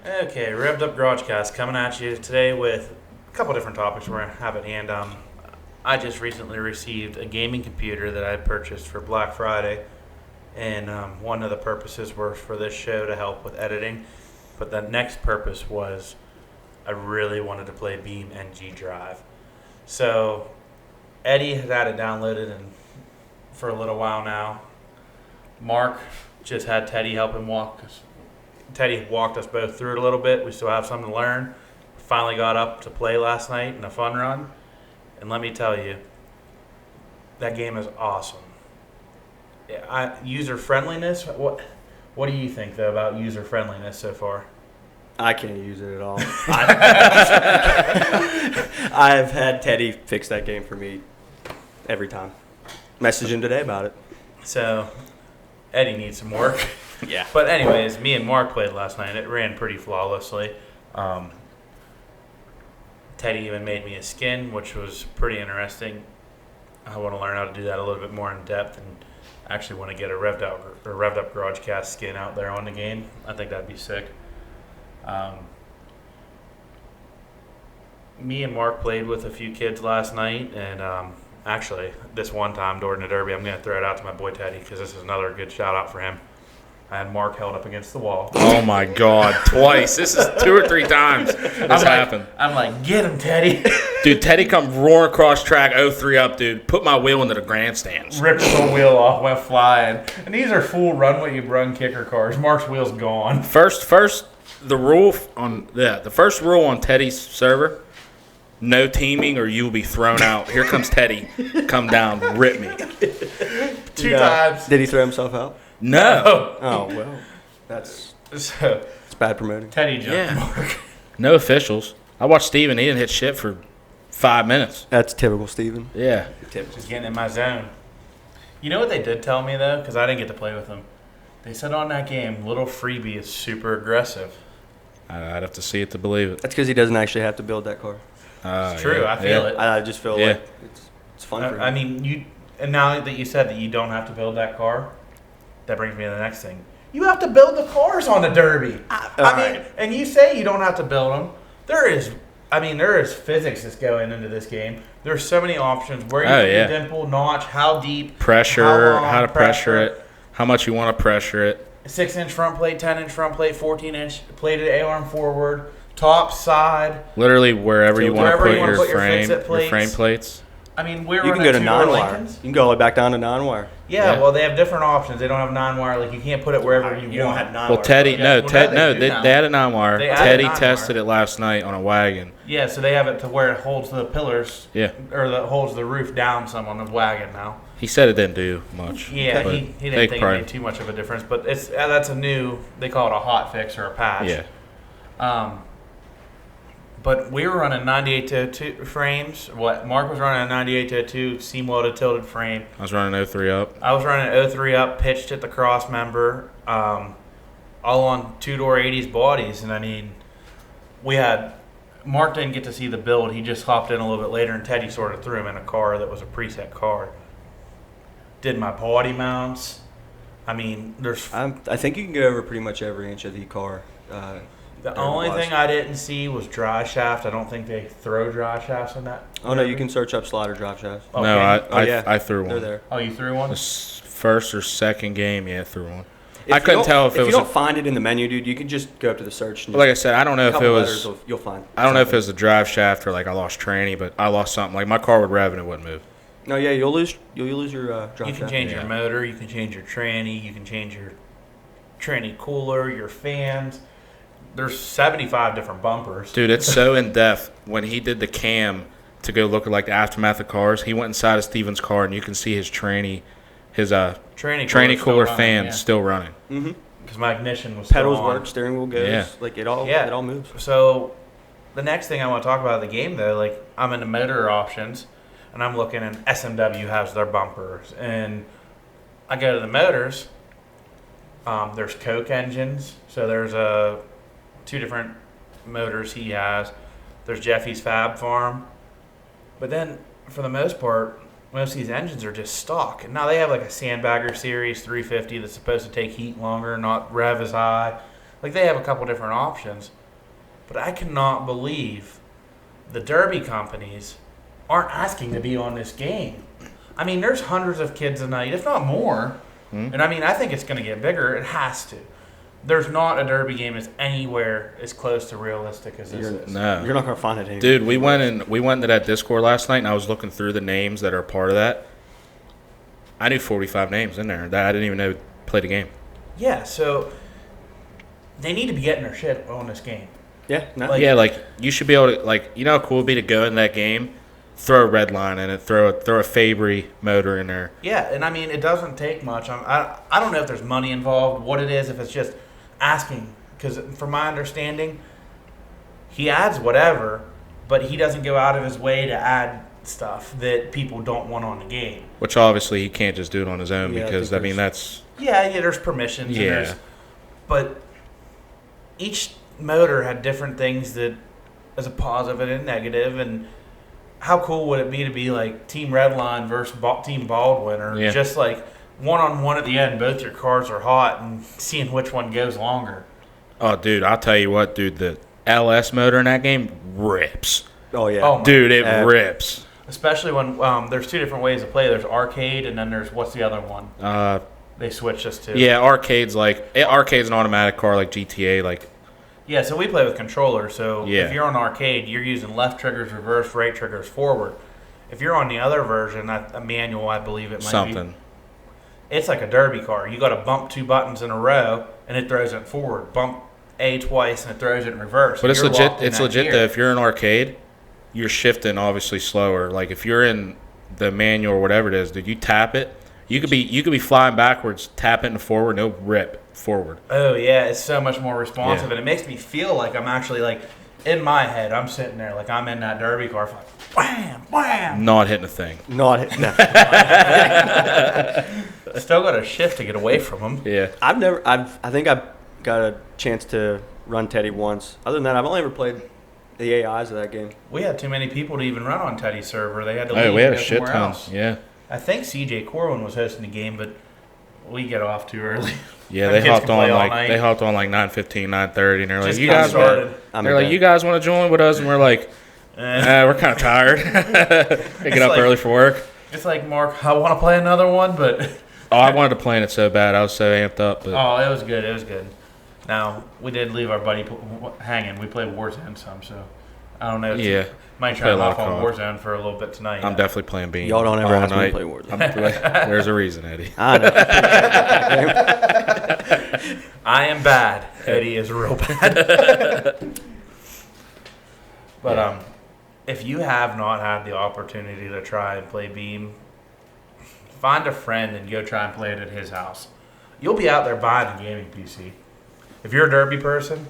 Okay, Rev'd Up GarageCast coming at you today with a couple different topics we're going to have at hand. I just recently received a gaming computer that I purchased for Black Friday, and one of the purposes were for this show to help with editing, but the next purpose was I really wanted to play Beam NG Drive. So Eddie has had it downloaded for a little while now. Mark just had Teddy help him walk us. Teddy walked us both through it a little bit. We still have something to learn. Finally got up to play last night in a fun run. And let me tell you, that game is awesome. User friendliness, what do you think, though, about user friendliness so far? I can't use it at all. I've had Teddy fix that game for me every time. Message him today about it. So, Eddie needs some work. Yeah. But anyways, me and Mark played last night. It ran pretty flawlessly. Teddy even made me a skin, which was pretty interesting. I want to learn how to do that a little bit more in depth, and actually want to get a Rev'd Up GarageCast skin out there on the game. I think that'd be sick. Me and Mark played with a few kids last night, and actually, this one time during the Derby, I'm going to throw it out to my boy Teddy because this is another good shout out for him. I had Mark held up against the wall. Oh my God, twice. This is 2 or 3 times this happened. I'm like, get him, Teddy. Dude, Teddy come roaring across track, 0-3 up, dude. Put my wheel into the grandstands. Ripped the wheel off, went flying. And these are full run what you run kicker cars. Mark's wheel's gone. The first rule on Teddy's server, no teaming or you will be thrown out. Here comes Teddy. Come down, rip me. Two times. Did he throw himself out? No. Oh, well. It's bad promoting. Teddy jumped Mark. No officials. I watched Steven. He didn't hit shit for 5 minutes. That's typical Steven. Yeah. Just getting in my zone. You know what they did tell me, though? Because I didn't get to play with them. They said on that game, Little Freebie is super aggressive. I'd have to see it to believe it. That's because he doesn't actually have to build that car. It's true. I feel it. I just feel like it's fun for him. I mean, and now that you said that you don't have to build that car, that brings me to the next thing. You have to build the cars on the Derby. And you say you don't have to build them. There is physics that's going into this game. There's so many options. Where you put your dimple, notch, how deep, pressure, how to pressure it, how much you want to pressure it. 6-inch front plate, 10-inch front plate, 14-inch plated A-arm forward, top, side. Literally wherever you want to put your frame plates. I mean, you can go to non-wire. You can go all the way back down to non-wire. Yeah, well, they have different options. They don't have non-wire. Like, you can't put it wherever you want. Don't have non-wire. Well, Teddy, they had a non-wire. Teddy tested it last night on a wagon. Yeah, so they have it to where it holds the pillars. Yeah. Or that holds the roof down some on the wagon now. He said it didn't do much. Yeah, he didn't think it made too much of a difference. But that's a new, they call it a hot fix or a patch. Yeah. But we were running 98-02 frames. Mark was running a 98-02 seam welded tilted frame. I was running 03 up. I was running 03 up, pitched at the cross member, all on 2-door 80s bodies. And I mean, Mark didn't get to see the build. He just hopped in a little bit later, and Teddy sort of threw him in a car that was a preset car. Did my body mounts. I mean, I think you can go over pretty much every inch of the car. The only thing I didn't see was dry shaft. I don't think they throw dry shafts in that. Oh, no, you can search up slider drop shafts. Okay. No, I threw one. They're there. Oh, you threw one? The first or second game, I threw one. I couldn't tell if it was. If you don't find it in the menu, dude, you can just go up to the search. And like I said, I don't know if it was. You'll find. I don't know if it was the drive shaft or like I lost tranny, but I lost something. Like my car would rev and it wouldn't move. No, yeah, you'll lose your drop shaft. You can change your motor. You can change your tranny. You can change your tranny cooler, your fans. There's 75 different bumpers. Dude, it's so in-depth. When he did the cam to go look at like the aftermath of cars, he went inside of Steven's car and you can see his tranny cooler fan still running. Mm-hmm. Because my ignition was pedals still on. work, steering wheel goes. Yeah. Like it all moves. So the next thing I want to talk about the game though, like I'm in the motor options and I'm looking and SMW has their bumpers and I go to the motors. There's Coke engines, so there's 2 different motors he has. There's Jeffy's Fab Farm. But then, for the most part, most of these engines are just stock. And now they have like a Sandbagger Series 350 that's supposed to take heat longer, not rev as high. Like they have a couple different options. But I cannot believe the Derby companies aren't asking to be on this game. I mean, there's hundreds of kids a night, if not more. And I mean, I think it's going to get bigger. It has to. There's not a Derby game that's anywhere as close to realistic as this is. No. You're not going to find it anywhere. Dude, we went into that Discord last night, and I was looking through the names that are part of that. I knew 45 names in there that I didn't even know played the game. Yeah, so they need to be getting their shit on this game. Yeah, no. Like you should be able to, like, you know how cool it'd be to go in that game, throw a red line in it, throw a Fabry motor in there. Yeah, and I mean, it doesn't take much. I don't know if there's money involved, what it is, if it's just asking. Because from my understanding, he adds whatever, but he doesn't go out of his way to add stuff that people don't want on the game. Which obviously he can't just do it on his own because, I mean, that's... Yeah, there's permissions. Yeah. But each motor had different things that is a positive and a negative, and how cool would it be to be like Team Redline versus Team Baldwin, or just like one-on-one at the end, both your cars are hot, and seeing which one goes longer. Oh, dude, I'll tell you what, dude, the LS motor in that game rips. Oh, yeah. Oh, dude, it rips. Especially when there's two different ways to play. There's arcade, and then there's, what's the other one? They switched us to. Yeah, arcade's an automatic car like GTA, like. Yeah, so we play with controllers. So Yeah. if you're on arcade, you're using left triggers, reverse, right triggers, forward. If you're on the other version, a manual, I believe it might Something. be. It's like a derby car. You got to bump two buttons in a row, and it throws it forward. Bump A twice, and it throws it in reverse. But it's You're legit. locked in It's that legit gear. though. If you're in arcade, you're shifting obviously slower. Like if you're in the manual or whatever it is, dude, you tap it. You could be flying backwards, tap it and forward, no rip forward. Oh yeah, it's so much more responsive, Yeah. and it makes me feel like I'm actually like in my head. I'm sitting there like I'm in that derby car, like wham, wham. Not hitting a thing. Not it. No. I still got to shift to get away from them. Yeah. I think I've got a chance to run Teddy once. Other than that, I've only ever played the AIs of that game. We had too many people to even run on Teddy's server. They had to Oh, leave we had and a go shit somewhere ton. else. Yeah. I think CJ Corwin was hosting the game, but we get off too early. Yeah, Them they kids hopped can play on all like night. 9:15, 9:30, and they're like, Just "You got guys started. want?" I'm They're in like, bed. "You guys want to join with us?" And we're like, "We're kind of tired. We get up like- early for work." It's like, Mark, I want to play another one, but Oh, I wanted to play it so bad. I was so amped up. But oh, it was good. It was good. Now we did leave our buddy hanging. We played Warzone some, so I don't know. yeah, Might play try a to lot hop of on COD. Warzone for a little bit tonight. I'm definitely playing Bean. Y'all don't ever all ask me to night. play Warzone. There's a reason, Eddie. I know. I am bad. Eddie is real bad. But if you have not had the opportunity to try and play Beam, find a friend and go try and play it at his house. You'll be out there buying a gaming PC. If you're a derby person,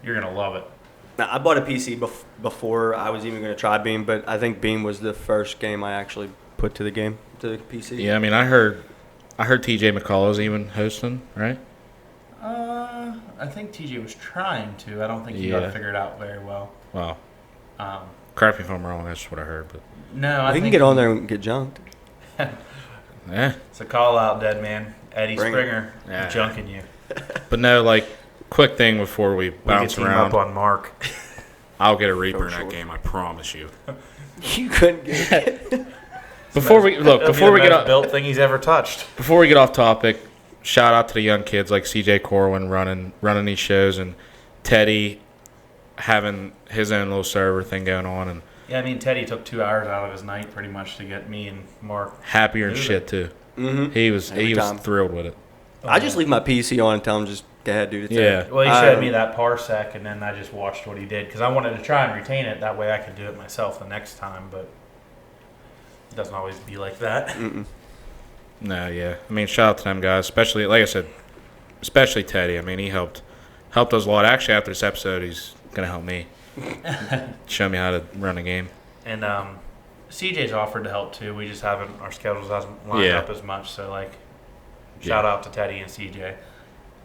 you're gonna love it. Now, I bought a PC before I was even going to try Beam, but I think Beam was the first game I actually put to the PC. Yeah, I mean, I heard TJ McCullough's even hosting, right? I think TJ was trying to. I don't think he got Yeah. it figured out very well. Wow. Um, Correct me if I'm wrong. That's what I heard. But no, We I can think get on there and get junked. yeah. it's a call out, dead man. Eddie Bring it. Springer Yeah. junking you. But no, like, quick thing before we We could bounce team around. up on Mark. I'll get a Reaper in For that sure. game. I promise you. You couldn't get it. Before we It'll be before the we get most off, built thing he's ever touched. before we get off topic, shout out to the young kids like CJ Corwin running these shows, and Teddy having his own little server thing going on, and Yeah, I mean Teddy took 2 hours out of his night pretty much to get me and Mark. happier and Moving. shit too. Mm-hmm. He was Every time. thrilled with it. I just leave my PC on and tell him just go ahead, dude. It's Yeah. Well, he showed me that parsec, and then I just watched what he did because I wanted to try and retain it. That way I could do it myself the next time, but it doesn't always be like that. Mm-mm. No, yeah. I mean, shout out to them guys, especially like I said, especially Teddy. I mean, he helped us a lot. Actually, after this episode, he's gonna help me show me how to run a game. And CJ's offered to help too. We just haven't. Our schedules hasn't lined Yeah. up as much. So like, shout out to Teddy and CJ.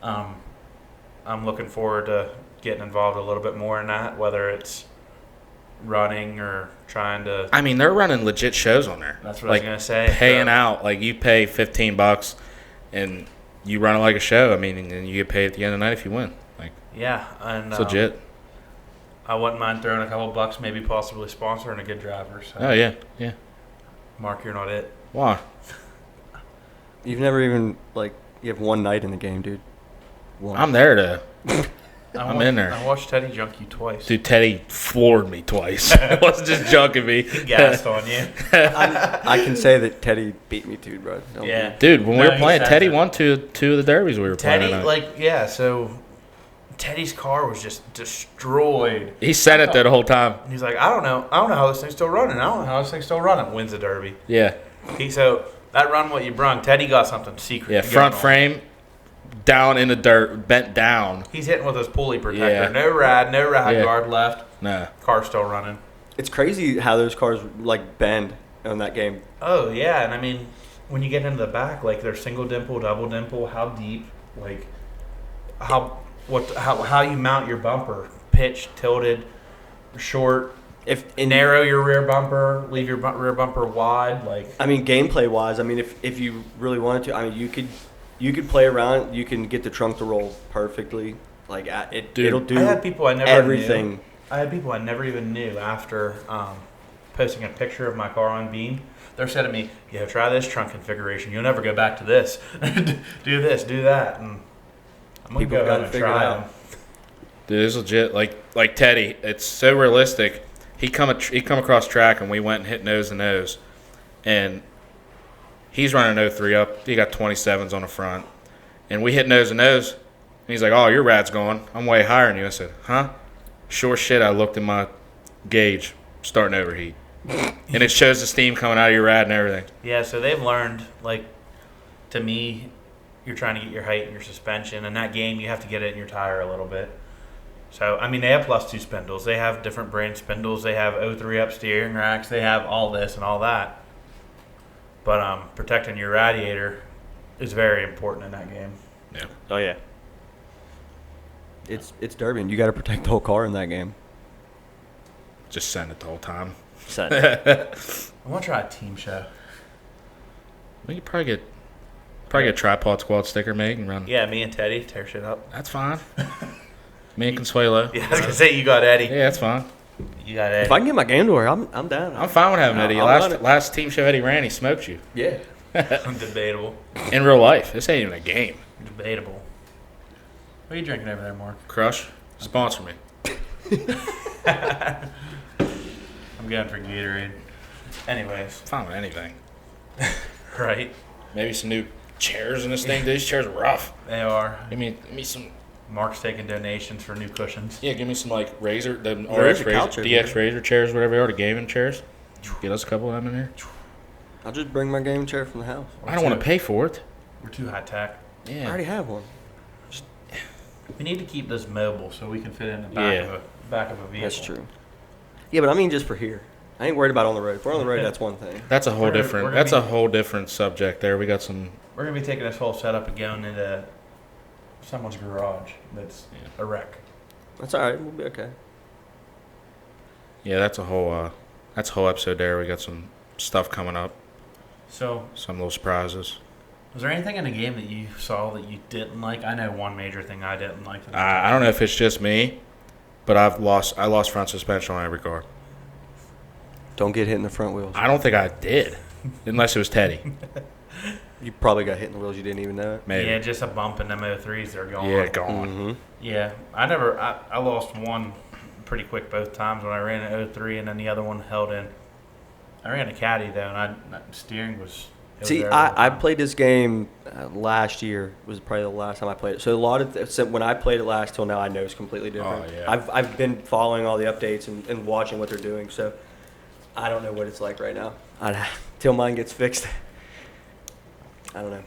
I'm looking forward to getting involved a little bit more in that, whether it's running or trying to. I mean, they're running legit shows on there. That's what like, I was gonna say. paying So- out. Like you pay $15 and you run it like a show. I mean, and you get paid at the end of the night if you win. Like Yeah, and it's legit. I wouldn't mind throwing a couple bucks, maybe possibly sponsoring a good driver. So. Oh yeah. Mark, you're not it. Why? You've never even you have one night in the game, dude. One. I'm there to. I'm in there. I watched Teddy junk you twice. Dude, Teddy floored me twice. It wasn't just junking me. He gassed on you. I can say that Teddy beat me too, bro. Yeah. Dude, when we No, were playing, he says Teddy it. won two of the derbies we were Teddy, playing. so Teddy's car was just destroyed. He said it there the whole time. And he's like, I don't know how this thing's still running. I don't know how this thing's still running. Wins the derby. Yeah. So that run what you brung, Teddy got something secret. Yeah, front frame, down in the dirt, bent down. He's hitting with his pulley protector. Yeah. No rad Yeah. guard left. Nah. Car still running. It's crazy how those cars bend in that game. Oh yeah, and I mean, when you get into the back, they're single dimple, double dimple, how deep, how you mount your bumper, pitch, tilted, short. If Narrow your rear bumper, leave your rear bumper wide, gameplay wise, if you really wanted to, you could play around. You can get the trunk to roll perfectly. It'll do. I had people I never everything. knew. I had people I never even knew after posting a picture of my car on Beam. They're saying to me, "Yeah, try this trunk configuration. You'll never go back to this. Do this, do that." And I'm gonna People go gotta ahead and figure it try out. them. Dude, it's legit. Like Teddy, it's so realistic. He come across track, and we went and hit nose to nose. And he's running 03 up. He got 27s on the front. And we hit nose to nose. And he's like, "Oh, your rad's gone. I'm way higher than you." I said, "Huh?" Sure shit, I looked at my gauge, starting to overheat. And it shows the steam coming out of your rad and everything. Yeah, so they've learned, to me, you're trying to get your height in your suspension. In that game, you have to get it in your tire a little bit. So, they have +2 spindles. They have different brand spindles. They have 03 up steering racks. They have all this and all that. But protecting your radiator is very important in that game. Yeah. Oh yeah. It's derby, and you got to protect the whole car in that game. Just send it the whole time. Send. I want to try a team show. We could probably get a tripod squad sticker made and run. Yeah, me and Teddy tear shit up. That's fine. Me and Consuelo. Yeah, I was going to say, you got Eddie. Yeah, that's fine. You got Eddie. If I can get my game to work, I'm down. I'm fine with having Eddie. I'll run it. Last team show Eddie ran, he smoked you. Yeah. Debatable. In real life. This ain't even a game. Debatable. What are you drinking over there, Mark? Crush, sponsor me. I'm going for Gatorade. Anyways. Fine with anything. Right. Maybe some new chairs in this thing. These chairs are rough. They are. Give me some. Mark's taking donations for new cushions. Yeah, give me some Razor, the There is RX a couch Razor, over DX there. Razor chairs, whatever they are, the gaming chairs. Get us a couple of them in here. I'll just bring my game chair from the house. I don't want to pay for it. We're too high tech. I Yeah. already have one. We need to keep this mobile so we can fit in the back of a vehicle. That's true. Yeah, but just for here. I ain't worried about on the road. If we're on the road, that's one thing. That's a whole We're gonna- different. we're gonna That's a be- whole different subject. There, we got some. We're gonna be taking this whole setup and going into someone's garage that's a wreck. That's all right. We'll be okay. Yeah, that's a whole episode. There, we got some stuff coming up. So, Some little surprises. was there anything in the game that you saw that you didn't like? I know one major thing I didn't like. I don't know if it's just me, but I lost front suspension on every car. Don't get hit in the front wheels. I don't think I did, unless it was Teddy. You probably got hit in the wheels. You didn't even know it. Maybe. Yeah, just a bump in them 03s. They're gone. Yeah, gone. Mm-hmm. Yeah, I lost one pretty quick both times when I ran an 03 and then the other one held in. I ran a caddy though, and steering was. it was See, there the whole I time. played this game last year. Was probably the last time I played it. So a lot of so when I played it last till now, I know it's completely different. Oh, yeah. I've been following all the updates and watching what they're doing. So I don't know what it's like right now. Till mine gets fixed. I don't know.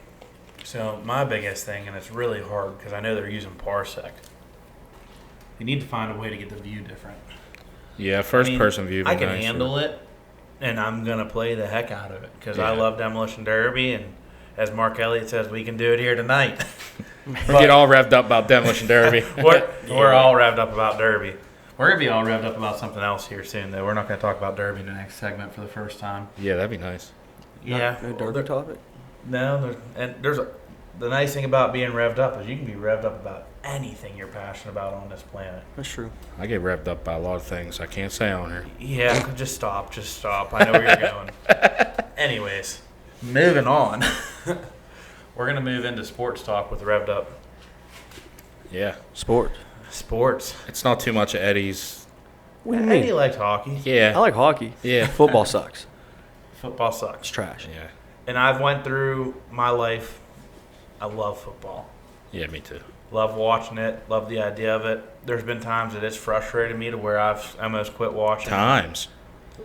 So my biggest thing, and it's really hard because I know they're using Parsec. You need to find a way to get the view different. Yeah, first person view. I can handle it, and I'm gonna play the heck out of it because I Yeah. love Demolition Derby, and as Mark Elliott says, we can do it here tonight. We get all revved up about Demolition Derby. We're all revved up about Derby. We're gonna be all revved up about something else here soon, though. We're not gonna talk about Derby in the next segment for the first time. Yeah, that'd be nice. Yeah, No derby topic. No, there's the nice thing about being revved up is you can be revved up about anything you're passionate about on this planet. That's true. I get revved up by a lot of things I can't say on here. Yeah, just stop. I know where you're going. Anyways, moving on. We're going to move into sports talk with Rev'd Up. Yeah. Sports. It's not too much of Eddie's. What do you mean? Eddie likes hockey. Yeah. I like hockey. Yeah. Football sucks. Football It's sucks. trash. Yeah. And I've went through my life. I love football. Yeah, me too. Love watching it. Love the idea of it. There's been times that it's frustrated me to where I've almost quit watching. Times.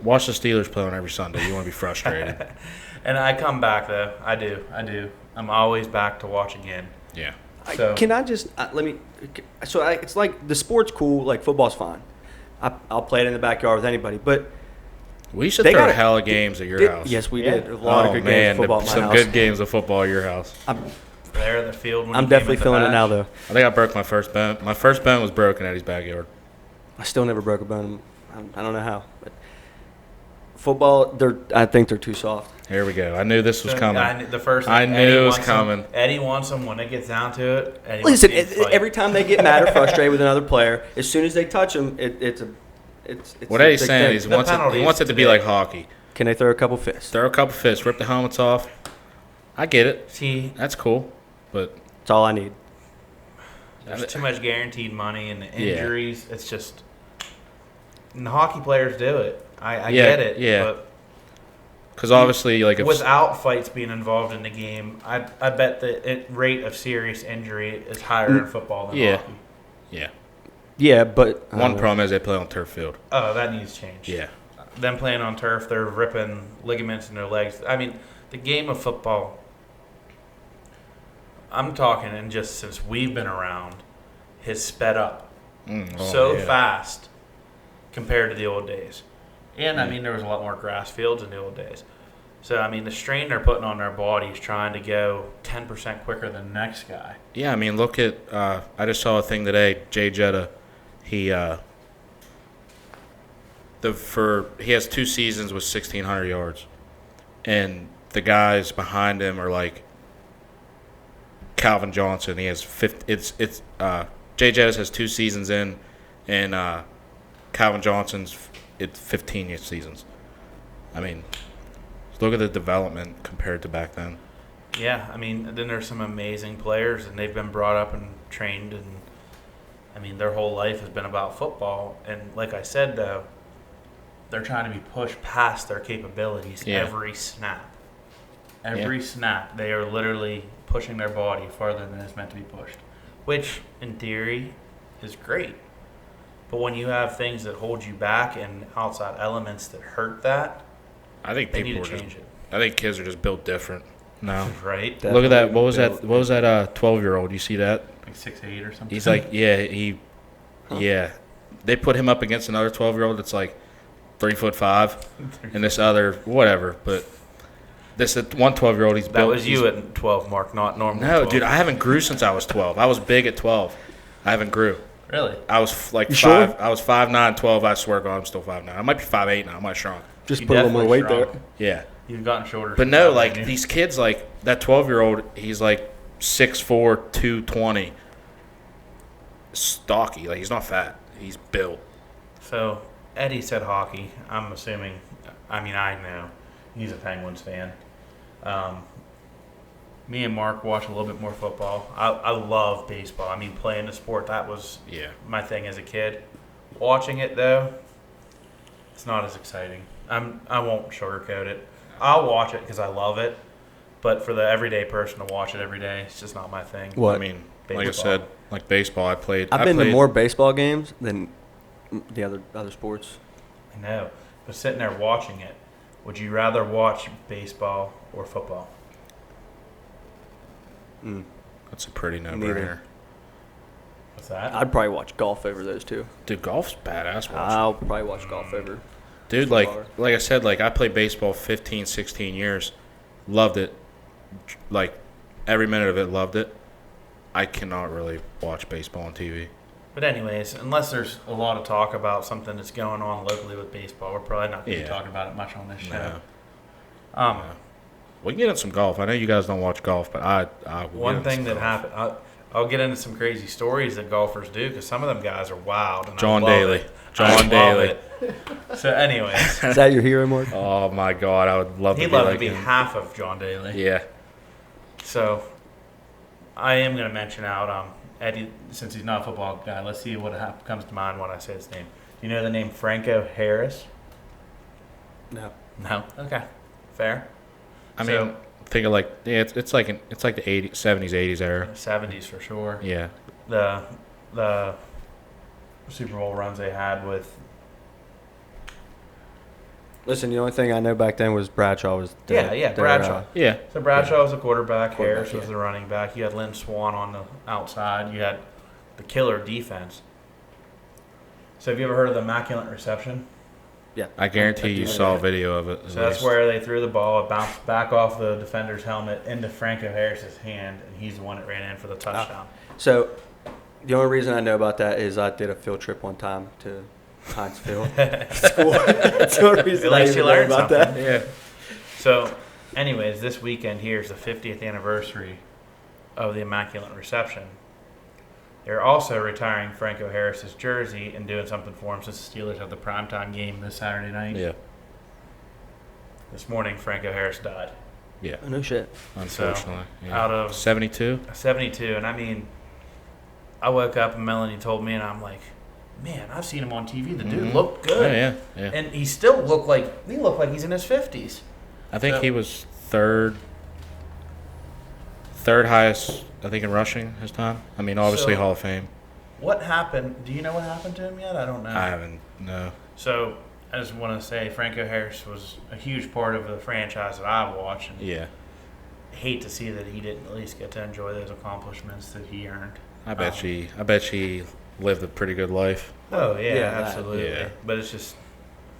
Watch the Steelers play on every Sunday. You want to be frustrated. And I come back, though. I do. I'm always back to watch again. Yeah. So- Can I just let me? So it's like the sport's cool. Like football's fine. I'll play it in the backyard with anybody. But We should They throw got a a- hell of games at your house. yes, we Yeah. did a lot of good games of football at my some house. good games of football at your house. There in the field. When I'm you definitely came feeling at it the now, match. though. I think I broke my first bone. My first bone was broken at his backyard. I still never broke a bone. I don't know how. But football, I think they're too soft. Here we go. I knew this was coming. I knew it was coming. Eddie wants them when it gets down to it. Eddie Listen, wants to fight. every time they get mad or frustrated with another player, as soon as they touch them, it's What a Eddie's big saying thing. is he The wants penalties it to be today. like hockey. Can they throw a couple fists? Throw a couple fists, rip the helmets off. I get it. See, That's cool. But That's all I need. there's too much guaranteed money and the injuries. It's just, and the hockey players do it. I Yeah, get it. yeah. But because obviously, like, if without fights being involved in the game, I bet the rate of serious injury is higher in football than Yeah. hockey. yeah, Yeah, but one problem is they play on turf field. Oh, that needs change. Yeah, Them playing on turf, they're ripping ligaments in their legs. I mean, the game of football, I'm talking, and just since we've been around, has sped up so fast compared to the old days. And, I mean, there was a lot more grass fields in the old days. So, I mean, the strain they're putting on their bodies trying to go 10% quicker than the next guy. Yeah, I mean, look at. I just saw a thing today. Jay Jetta, he he has 2 seasons with 1,600 yards, and the guys behind him are like Calvin Johnson. He has 50. Jay Jettis has 2 seasons in, and Calvin Johnson's 15 seasons. I mean, look at the development compared to back then. Yeah, I mean, then there's some amazing players, and they've been brought up and trained, and, I mean, their whole life has been about football. And like I said, though, they're trying to be pushed past their capabilities every snap. Every snap, they are literally pushing their body farther than it's meant to be pushed, which, in theory, is great. But when you have things that hold you back and outside elements that hurt that, I think they need people to are change just. it, I think kids are just built different now. right? That- Look at that. What was Definitely that? What was that? 12-year-old. You see that? Like 6'8" or something. He's like, yeah. They put him up against another 12-year-old that's like 3'5", and this other whatever. But this one 12-year-old, he's That built. was you at 12, Mark, not normal. No, 12. dude, I haven't grew since I was 12. I was big at 12. I haven't grew. Really? I was like You 5. sure? I was 5'9", 12. I swear to God, I'm still 5'9". I might be 5'8" now. I might shrunk. Just You put a little more definitely weight there. shrunk. Yeah. You've gotten shorter. But since no, that, like haven't you? these kids, like that 12-year-old, he's like 6'4", 220. Stocky. Like, he's not fat. He's built. So, Eddie said hockey. I'm assuming, I mean, I know. He's a Penguins fan. Me and Mark watch a little bit more football. I love baseball. I mean, playing the sport, that was Yeah. my thing as a kid. Watching it, though, it's not as exciting. I won't sugarcoat it. I'll watch it because I love it. But for the everyday person to watch it every day, it's just not my thing. What? I mean, like I Baseball. said, like baseball, I played. I've been to more baseball games than the other sports. I know. But sitting there watching it, would you rather watch baseball or football? That's a pretty no-brainer. Neither. What's that? I'd probably watch golf over those two. Dude, golf's badass. Watch. I'll probably watch golf over. Dude, football. like I said, like I played baseball 15, 16 years. Loved it. Like every minute of it, loved it. I cannot really watch baseball on TV. But anyways, unless there's a lot of talk about something that's going on locally with baseball, we're probably not going to be Yeah. talking about it much on this show. No. Um, We can get into some golf. I know you guys don't watch golf, but I will One get into thing some that golf. happened, I'll get into some crazy stories that golfers do because some of them guys are wild. And John I love Daly. it. John I love Daly. it. So, anyways, Is that your hero, Mark? Oh my God, I would love he'd to be love like to be him. half of John Daly. Yeah. So, I am going to mention out Eddie, since he's not a football guy. Let's see what comes to mind when I say his name. Do you know the name Franco Harris? No. No. Okay. Fair. I So- mean, think of like it's like the 80s, 70s, 80s era. 70s for sure. Yeah. The Super Bowl runs they had with Listen, the only thing I know back then was Bradshaw was Bradshaw. Yeah. So Bradshaw was the quarterback, Harris was yeah. the running back. You had Lynn Swan on the outside. You had the killer defense. So have you ever heard of the Immaculate Reception? Yeah. I guarantee you saw a video of it. at So that's least. where they threw the ball, it bounced back off the defender's helmet into Franco Harris's hand, and he's the one that ran in for the touchdown. So the only reason I know about that is I did a field trip one time to Hinesville school. That's the only reason At I least even you know learned about something. that. Yeah. So, anyways, this weekend here is the 50th anniversary of the Immaculate Reception. They're also retiring Franco Harris's jersey and doing something for him since the Steelers have the primetime game this Saturday night. Yeah. This morning, Franco Harris died. Yeah. Oh, no shit. Unfortunately. Yeah. Out of 72. 72, and I mean, I woke up and Melanie told me, and I'm like, man, I've seen him on TV. The dude Mhm. looked Yeah, good, yeah. and he still looked like he's in his 50s. I think So- he was third highest, I think, in rushing his time. I mean, obviously So- Hall of Fame. What happened? Do you know what happened to him yet? I don't know. I haven't, no. So I just want to say Franco Harris was a huge part of the franchise that I watched, and Yeah. hate to see that he didn't at least get to enjoy those accomplishments that he earned. I bet she lived a pretty good life. Oh yeah, Yeah, that- absolutely. yeah. But it's just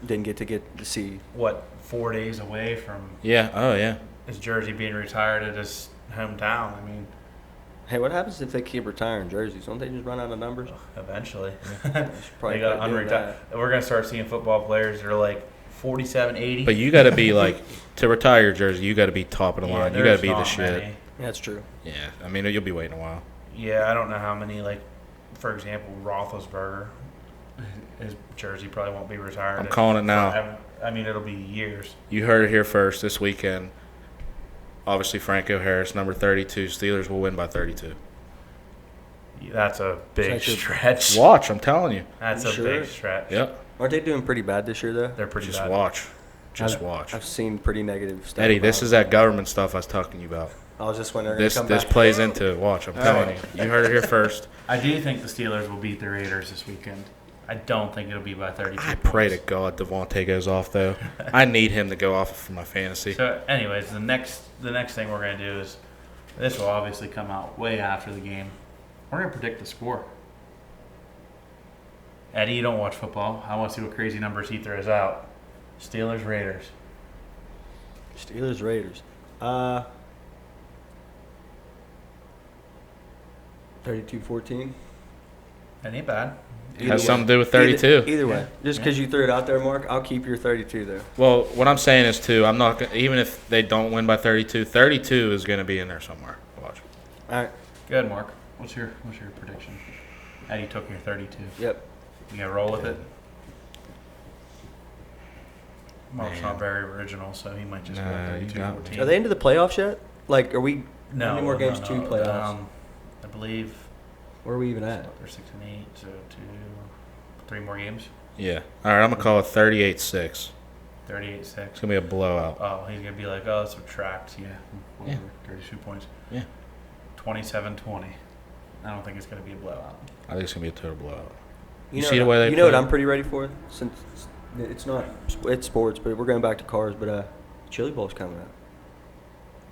Didn't get to see. what 4 days away from Yeah. Oh, yeah. his jersey being retired at his hometown. I mean, Hey, what happens if they keep retiring jerseys? Don't they just run out of numbers? eventually, They should probably they got quit doing unretired. We're gonna start seeing football players that are like 47, 80. But you got to be like, to retire your jersey, you got to be top of the Yeah, line. You got there's to be the not shit. many. that. Yeah, that's true. Yeah. I mean, you'll be waiting a while. Yeah, I don't know how many. Like, for example, Roethlisberger, his jersey probably won't be retired. I'm calling it now. forever. I mean, it'll be years. You heard it here first this weekend. Obviously, Franco Harris, number 32. Steelers will win by 32. That's a big Such a- stretch. Watch, I'm telling you. That's You a sure? big stretch. Yep. Aren't they doing pretty bad this year, though? They're pretty Just bad. watch. Just watch. I've seen pretty negative stuff. Eddie, this about is that government stuff I was talking to you about. it. I was just wondering. This plays into it. Watch, I'm telling you. You heard it here first. I do think the Steelers will beat the Raiders this weekend. I don't think it'll be by 32 I pray to points. God Devontae goes off, though. I need him to go off for my fantasy. So, anyways, the next thing we're going to do is, this will obviously come out way after the game. We're going to predict the score. Eddie, you don't watch football. I want to see what crazy numbers he throws out. Steelers, Raiders. Steelers Raiders. 32-14. That ain't bad. Has something to do with 32. Either way, just because you threw it out there, Mark, I'll keep your 32 though. Well, what I'm saying is, too, I'm not gonna, even if they don't win by 32, 32 is going to be in there somewhere. Watch. All right. Good, Mark. What's your prediction? Eddie took your 32. Yep. You gonna roll with it? Mark's Man. not very original, so he might just go Nah, you got me. 32-14. Are they into the playoffs yet? Like, are we? No. How many more games no, to no. playoffs? I believe Where are we even at? they're 6 and 8, so 3 more games. Yeah. All right, I'm going to call it 38-6. 38-6. It's going to be a blowout. Oh, he's gonna be like, oh, subtract, yeah, whatever, 32 points. Yeah. 27-20. I don't think it's gonna be a blowout. I think it's going to be a total blowout. You see the way they You know what play? I'm pretty ready for? Since it's not, it's sports, but we're going back to cars. But Chili Bowl's coming up.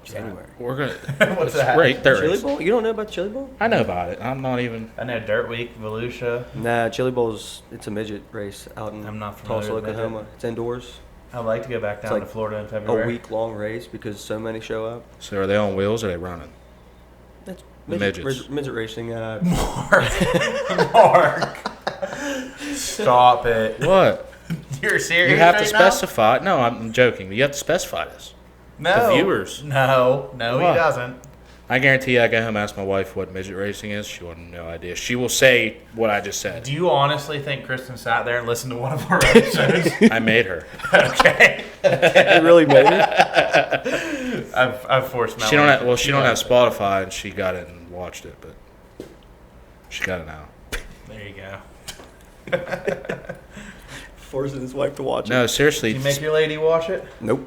January. We're going to. What's that? Right there. Chili is. Bowl? You don't know about the Chili Bowl? I know about it. I'm not even. I know Dirt Week, Volusia. Nah, Chili Bowl's it's a midget race out in I'm not familiar Tulsa, with midget. Oklahoma. It's indoors. I'd like to go back down like to Florida in A February. week-long race because so many show up. So are they on wheels or are they running? That's Midgets. midget racing. Mark. Stop it. What? You're serious You have to right now? specify. No, I'm joking. You have to specify this. No. The viewers. No, he What? doesn't. I guarantee you, I got home and asked my wife what midget racing is. She will have no idea. She will say what I just said. Do you honestly think Kristen sat there and listened to one of our episodes? I made her. Okay. You really made it? I've forced Melanie. She don't have Spotify, and she got it and watched it, but she got it now. There you go. Forcing his wife to watch No, it. seriously. Did you make your lady watch it? Nope.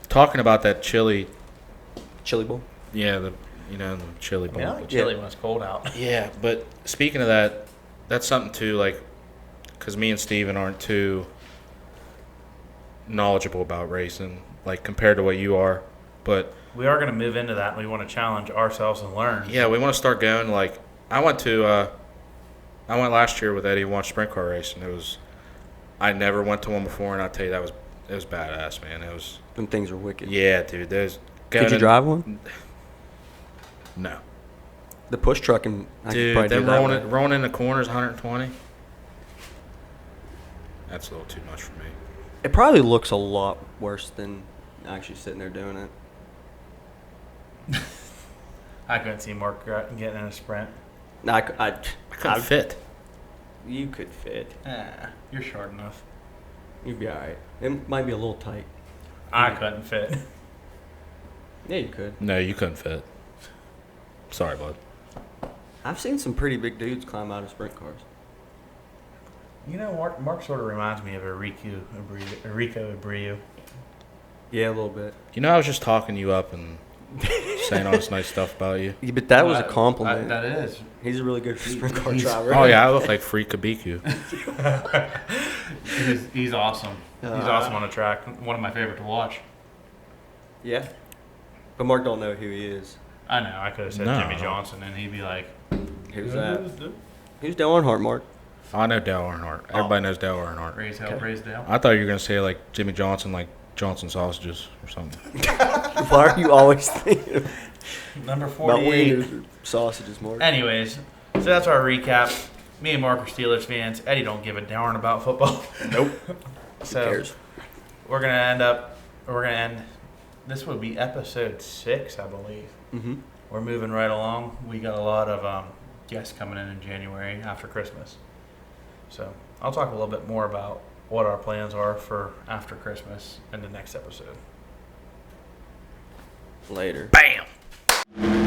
Talking about that chili, Chili bowl. yeah, the chili bowl. I like chili when it's cold out. Yeah, but speaking of that, that's something too, like, because me and Steven aren't too knowledgeable about racing, like, compared to what you are. But We are going to move into that, and we want to challenge ourselves and learn. yeah, we want to start going. Like, I went last year with Eddie and watched sprint car race, and I never went to one before, and I'll tell you, it was badass, man. It was, Them things are wicked. yeah, dude. Could you drive one? No. The push truck and I could Dude, probably them do that way. rolling in the corners 120. That's a little too much for me. It probably looks a lot worse than actually sitting there doing it. I couldn't see Mark getting in a sprint. No, I couldn't fit. You could fit. You're short enough. You'd be all right. It might be a little tight. I couldn't fit. Yeah, you could. No, you couldn't fit. Sorry, bud. I've seen some pretty big dudes climb out of sprint cars. You know, Mark sort of reminds me of Enrico Abreu. Yeah, a little bit. You know, I was just talking you up and saying all this nice stuff about you. Yeah, but that was a compliment. That is. He's a really good sprint car driver. Oh, yeah, I look like Free Kabiku. He's awesome. He's awesome on the track. One of my favorite to watch. Yeah. But Mark don't know who he is. I know. I could have said No. Jimmy Johnson, and he'd be like, Who's that? Who's Dale Earnhardt, Mark? I know Dale Earnhardt. Everybody knows Dale Earnhardt. Praise hell, praise Dale. I thought you were going to say, like, Jimmy Johnson, like Johnson sausages or something. Why are you always thinking Number about 48. wieners or sausages, Mark? Anyways, so that's our recap. Me and Mark are Steelers fans. Eddie don't give a darn about football. Nope. So Who cares? we're gonna end. This would be episode 6, I believe. Mm-hmm. We're moving right along. We got a lot of guests coming in January after Christmas. So I'll talk a little bit more about what our plans are for after Christmas in the next episode. Later. Bam!